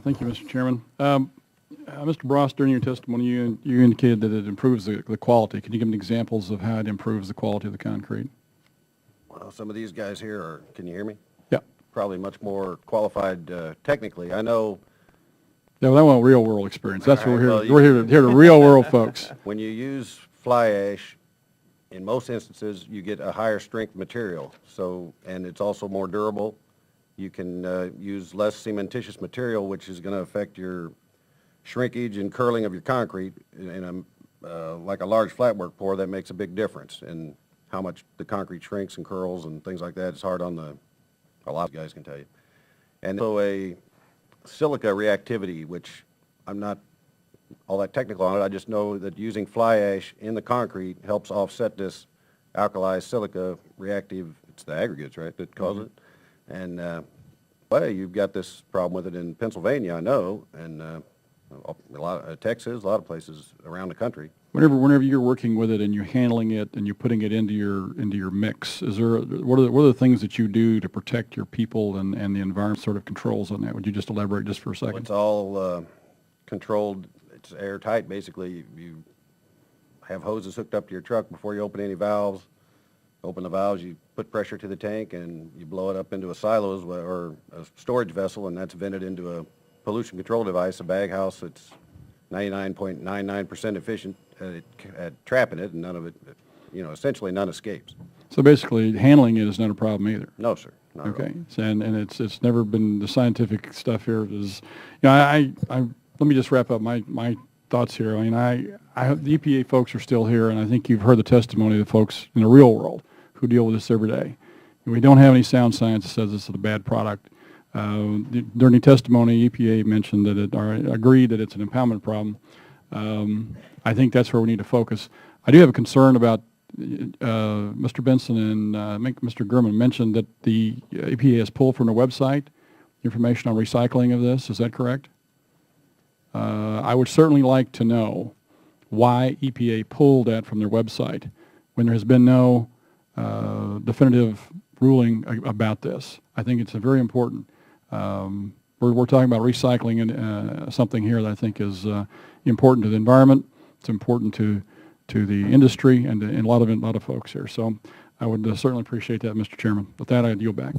Thank you, Mr. Chairman. Mr. Bross, during your testimony, you indicated that it improves the quality. Can you give me examples of how it improves the quality of the concrete? Well, some of these guys here are, can you hear me? Yeah. Probably much more qualified technically. I know Yeah, well, I want real world experience. That's what All right, we're well, here. We're here to real world folks. when you use fly ash, in most instances, you get a higher strength material. So, and it's also more durable. You can use less cementitious material, which is going to affect your shrinkage and curling of your concrete. In like a large flatwork pour, that makes a big difference in how much the concrete shrinks and curls and things like that. It's hard on a lot of guys can tell you. And so a silica reactivity, which I'm not all that technical on it. I just know that using fly ash in the concrete helps offset this alkali silica reactive. It's the aggregates, right, that cause it. And well, you've got this problem with it in Pennsylvania, I know, and a lot of Texas, a lot of places around the country. Whenever you're working with it and you're handling it and you're putting it into your mix, what are the things that you do to protect your people and the environment? Sort of controls on that? Would you just elaborate just for a second? Well, it's all controlled. It's airtight, basically. You have hoses hooked up to your truck before you open any valves. Open the valves, you put pressure to the tank, and you blow it up into a silos or a storage vessel, and that's vented into a pollution control device, a bag house that's 99.99% efficient at trapping it, and none of it, essentially none escapes. So basically, handling it is not a problem either. No, sir. Not at all. Okay, so, and it's never been the scientific stuff here is, I let me just wrap up my thoughts here. I mean, the EPA folks are still here, and I think you've heard the testimony of the folks in the real world who deal with this every day. And we don't have any sound science that says this is a bad product. During the testimony, EPA mentioned that agreed that it's an impoundment problem. I think that's where we need to focus. I do have a concern about Mr. Benson and Mr. Gurman mentioned that the EPA has pulled from their website information on recycling of this. Is that correct? I would certainly like to know why EPA pulled that from their website when there has been no definitive ruling about this. I think it's very important. We're talking about recycling and something here that I think is important to the environment. It's important to the industry and a lot of folks here. So I would certainly appreciate that, Mr. Chairman. With that, I yield back.